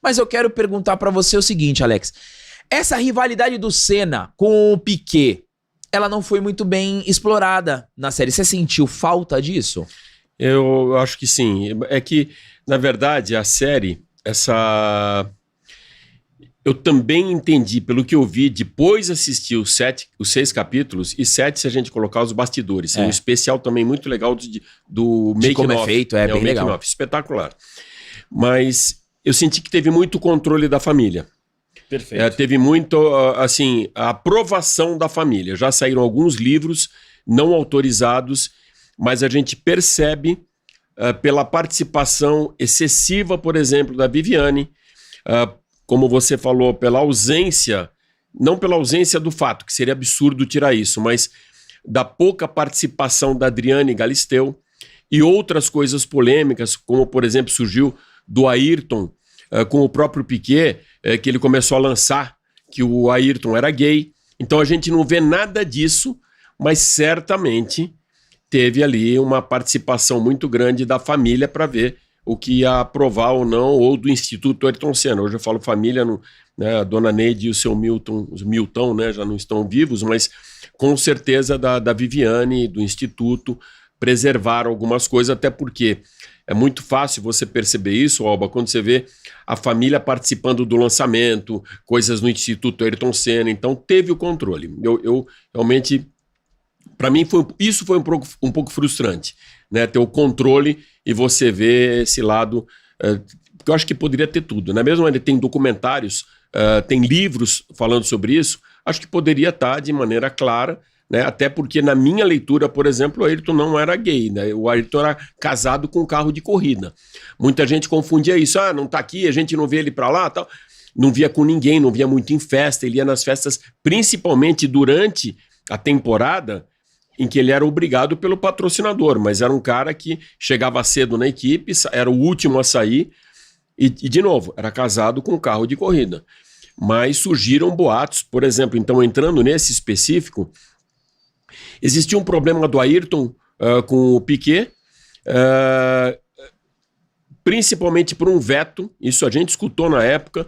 Mas eu quero perguntar pra você o seguinte, Alex. Essa rivalidade do Senna com o Piquet, ela não foi muito bem explorada na série. Você sentiu falta disso? Eu acho que sim. É que, na verdade, a série, eu também entendi, pelo que eu vi, depois assisti os 6 capítulos, e 7 se a gente colocar os bastidores. Tem um especial também muito legal do Making como é feito, bem legal. Espetacular. Mas eu senti que teve muito controle da família. Perfeito. Teve muito, assim, a aprovação da família. Já saíram alguns livros não autorizados, mas a gente percebe pela participação excessiva, por exemplo, da Viviane, como você falou, pela ausência, não pela ausência do fato, que seria absurdo tirar isso, mas da pouca participação da Adriane Galisteu e outras coisas polêmicas, como, por exemplo, surgiu do Ayrton com o próprio Piquet, que ele começou a lançar que o Ayrton era gay. Então a gente não vê nada disso, mas certamente teve ali uma participação muito grande da família para ver o que ia aprovar ou não, ou do Instituto Ayrton Senna. Hoje eu falo família, né, a dona Neide e o seu Milton, né, já não estão vivos, mas com certeza da Viviane, do Instituto, preservaram algumas coisas, até porque é muito fácil você perceber isso, Alba, quando você vê a família participando do lançamento, coisas no Instituto Ayrton Senna, então teve o controle. Eu realmente, para mim, isso foi um pouco frustrante, né? Ter o controle e você ver esse lado, porque eu acho que poderia ter tudo, né? Mesmo ele tem documentários, tem livros falando sobre isso, acho que poderia estar de maneira clara, né? Até porque na minha leitura, por exemplo, o Ayrton não era gay, né? O Ayrton era casado com um carro de corrida. Muita gente confundia isso, não tá aqui, a gente não vê ele para lá, tal. Não via com ninguém, não via muito em festa, ele ia nas festas, principalmente durante a temporada, em que ele era obrigado pelo patrocinador, mas era um cara que chegava cedo na equipe, era o último a sair, e de novo, era casado com um carro de corrida. Mas surgiram boatos, por exemplo, então entrando nesse específico, existia um problema do Ayrton com o Piquet, principalmente por um veto, isso a gente escutou na época,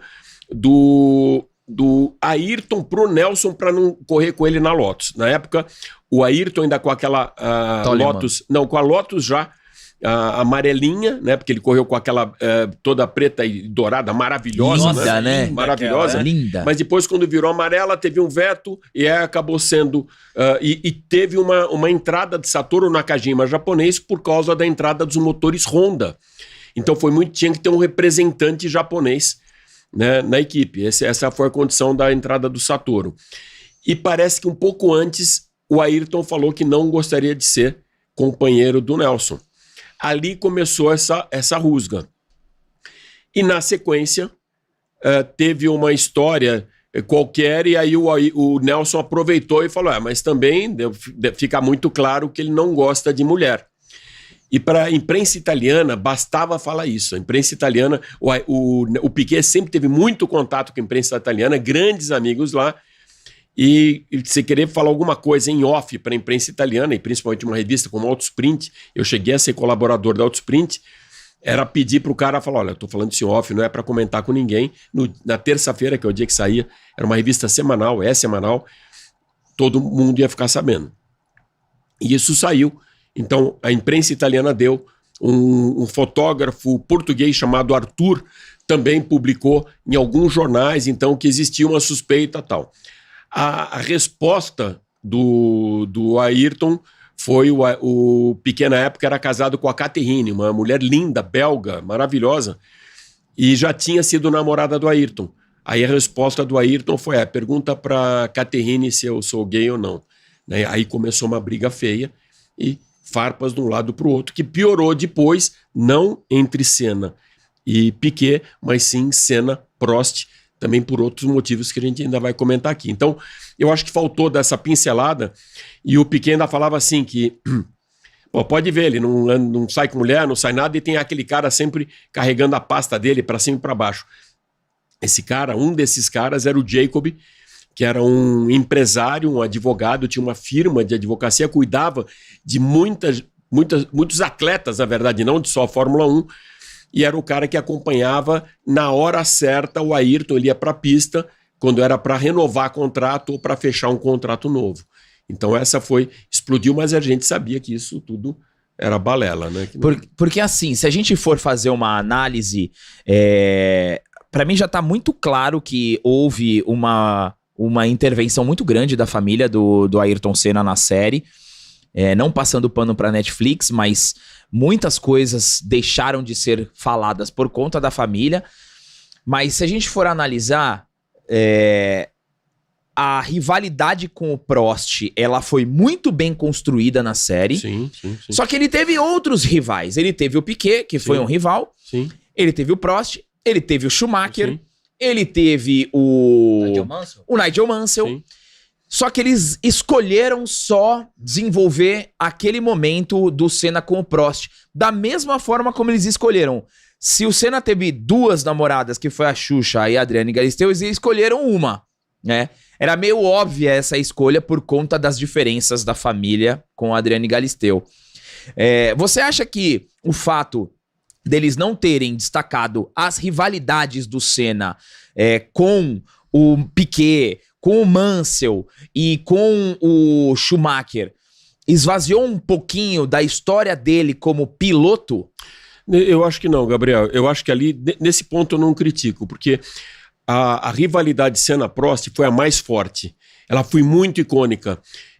do Ayrton pro Nelson para não correr com ele na Lotus. Na época, o Ayrton ainda com aquela Lotus, não, com a Lotus já amarelinha, né? Porque ele correu com aquela toda preta e dourada, maravilhosa, linda, né? Maravilhosa. Linda. Mas depois, quando virou amarela, teve um veto e acabou sendo... e teve uma entrada de Satoru Nakajima japonês por causa da entrada dos motores Honda. Então tinha que ter um representante japonês, né, na equipe. Essa foi a condição da entrada do Satoru. E parece que um pouco antes o Ayrton falou que não gostaria de ser companheiro do Nelson. Ali começou essa rusga. E na sequência teve uma história qualquer e aí o Nelson aproveitou e falou, mas também fica muito claro que ele não gosta de mulher. E para a imprensa italiana, bastava falar isso. A imprensa italiana, o Piquet sempre teve muito contato com a imprensa italiana, grandes amigos lá, e se querer falar alguma coisa em off para a imprensa italiana, e principalmente uma revista como Autosprint, eu cheguei a ser colaborador da Autosprint, era pedir para o cara falar, olha, eu estou falando isso em off, não é para comentar com ninguém. Na terça-feira, que é o dia que saía, era uma revista semanal, semanal, todo mundo ia ficar sabendo. E isso saiu. Então, a imprensa italiana deu, um fotógrafo português chamado Arthur também publicou em alguns jornais, então, que existia uma suspeita e tal. A resposta do Ayrton foi o Piquet, na época, era casado com a Catherine, uma mulher linda, belga, maravilhosa, e já tinha sido namorada do Ayrton. Aí a resposta do Ayrton foi, pergunta para Catherine se eu sou gay ou não. Né? Aí começou uma briga feia e farpas de um lado para o outro, que piorou depois, não entre Senna e Piquet, mas sim Senna-Prost, também por outros motivos que a gente ainda vai comentar aqui. Então, eu acho que faltou dessa pincelada, e o Piquet ainda falava assim que, pode ver, ele não sai com mulher, não sai nada, e tem aquele cara sempre carregando a pasta dele para cima e para baixo. Esse cara, um desses caras era o Jacob, que era um empresário, um advogado, tinha uma firma de advocacia, cuidava de muitos atletas, na verdade, não de só a Fórmula 1, e era o cara que acompanhava na hora certa o Ayrton. Ele ia para a pista quando era para renovar contrato ou para fechar um contrato novo. Então essa explodiu, mas a gente sabia que isso tudo era balela, né? Porque assim, se a gente for fazer uma análise, para mim já tá muito claro que houve uma intervenção muito grande da família do Ayrton Senna na série, não passando pano pra Netflix, mas muitas coisas deixaram de ser faladas por conta da família. Mas se a gente for analisar, a rivalidade com o Prost, ela foi muito bem construída na série. Sim. Só que ele teve outros rivais. Ele teve o Piquet, que foi um rival. Sim. Ele teve o Prost, ele teve o Schumacher, Sim. ele teve o Nigel Mansell. Sim. Só que eles escolheram só desenvolver aquele momento do Senna com o Prost. Da mesma forma como eles escolheram. Se o Senna teve duas namoradas, que foi a Xuxa e a Adriane Galisteu, eles escolheram uma, né? Era meio óbvia essa escolha por conta das diferenças da família com a Adriane Galisteu. Você acha que o fato deles não terem destacado as rivalidades do Senna com o Piquet, com o Mansell e com o Schumacher esvaziou um pouquinho da história dele como piloto? Eu acho que não, Gabriel. Eu acho que ali, nesse ponto eu não critico, porque a rivalidade Senna-Prost foi a mais forte. Ela foi muito icônica.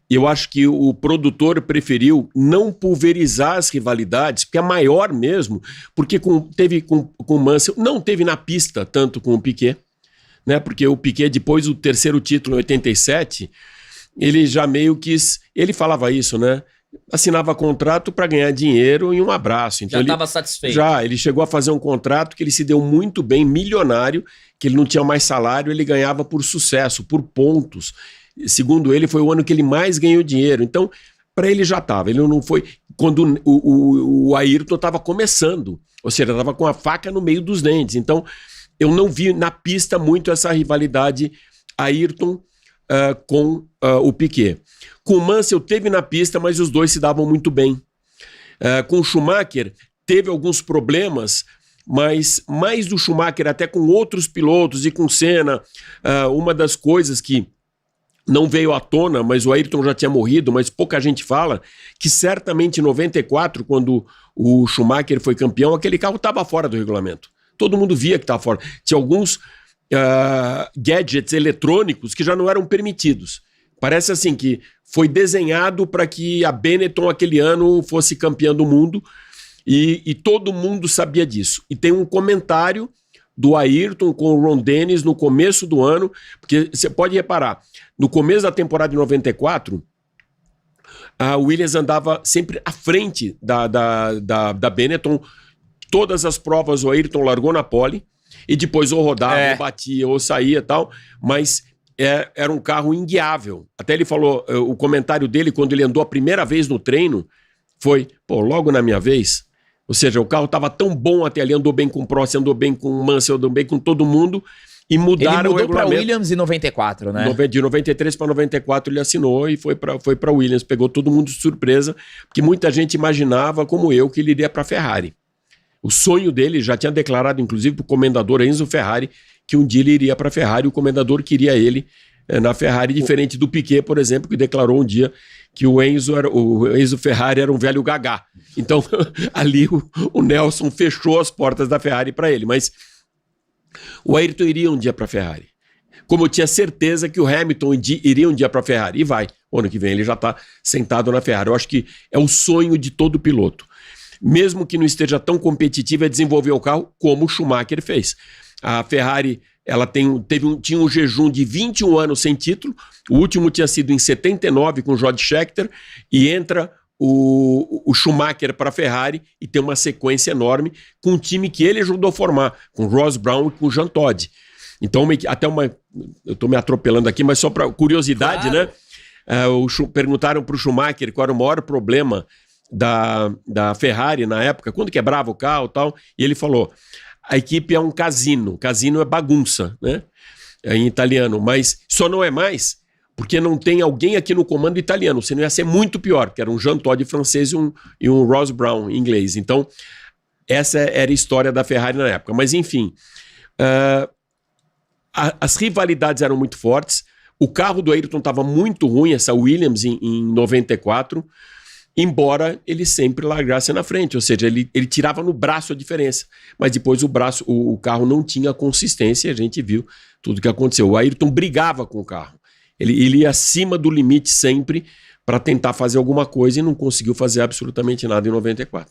Eu acho que o produtor preferiu não pulverizar as rivalidades, porque é maior mesmo, porque teve com o Mansell, não teve na pista tanto com o Piquet, né? Porque o Piquet, depois do terceiro título em 87, ele já meio quis... Ele falava isso, né? Assinava contrato para ganhar dinheiro e um abraço. Então já estava satisfeito. Ele chegou a fazer um contrato que ele se deu muito bem, milionário, que ele não tinha mais salário, ele ganhava por sucesso, por pontos. Segundo ele, foi o ano que ele mais ganhou dinheiro. Então, para ele já estava. Ele não foi... Quando o Ayrton estava começando, ou seja, estava com a faca no meio dos dentes. Então, eu não vi na pista muito essa rivalidade Ayrton com o Piquet. Com o Mansell teve na pista, mas os dois se davam muito bem. Com o Schumacher teve alguns problemas, mas mais do Schumacher até com outros pilotos e com Senna. Uma das coisas que não veio à tona, mas o Ayrton já tinha morrido, mas pouca gente fala, que certamente em 94, quando o Schumacher foi campeão, aquele carro estava fora do regulamento. Todo mundo via que estava fora. Tinha alguns gadgets eletrônicos que já não eram permitidos. Parece assim que foi desenhado para que a Benetton aquele ano fosse campeã do mundo e todo mundo sabia disso. E tem um comentário do Ayrton com o Ron Dennis no começo do ano, porque você pode reparar, no começo da temporada de 94, a Williams andava sempre à frente da Benetton. Todas as provas o Ayrton largou na pole e depois ou rodava, ou batia, ou saía e tal, mas era um carro inguiável. Até ele falou, o comentário dele quando ele andou a primeira vez no treino foi, logo na minha vez, ou seja, o carro estava tão bom até ali, andou bem com o Prost, andou bem com o Mansell, andou bem com todo mundo, e mudaram o regulamento. Ele mudou para Williams em 94, né? De 93 para 94 ele assinou e foi para Williams, pegou todo mundo de surpresa, porque muita gente imaginava, como eu, que ele iria para a Ferrari. O sonho dele, já tinha declarado, inclusive, para o comendador Enzo Ferrari, que um dia ele iria para a Ferrari, o comendador queria ele na Ferrari, diferente do Piquet, por exemplo, que declarou um dia que o Enzo Ferrari era um velho gagá. Então, ali o Nelson fechou as portas da Ferrari para ele, mas o Ayrton iria um dia para a Ferrari. Como eu tinha certeza que o Hamilton iria um dia para a Ferrari, e vai. O ano que vem ele já está sentado na Ferrari. Eu acho que é o sonho de todo piloto. Mesmo que não esteja tão competitiva, é desenvolver o carro como o Schumacher fez. A Ferrari tinha um jejum de 21 anos sem título, o último tinha sido em 79 com o Jody Scheckter, e entra o Schumacher para a Ferrari e tem uma sequência enorme com um time que ele ajudou a formar, com Ross Brown e com Jean Todt. Então, eu estou me atropelando aqui, mas só para curiosidade, claro, né? Perguntaram para o Schumacher qual era o maior problema da Ferrari na época, quando quebrava o carro e tal, e ele falou: a equipe é um casino é bagunça, né? Em italiano, mas só não é mais porque não tem alguém aqui no comando italiano, senão ia ser muito pior, porque era um Jean Todt francês e um Ross Brown inglês. Então, Essa era a história da Ferrari na época. Mas, enfim, as rivalidades eram muito fortes. O carro do Ayrton estava muito ruim, essa Williams, em 94, embora ele sempre largasse na frente. Ou seja, ele tirava no braço a diferença. Mas depois o carro não tinha consistência e a gente viu tudo que aconteceu. O Ayrton brigava com o carro. Ele ia acima do limite sempre para tentar fazer alguma coisa e não conseguiu fazer absolutamente nada em 94.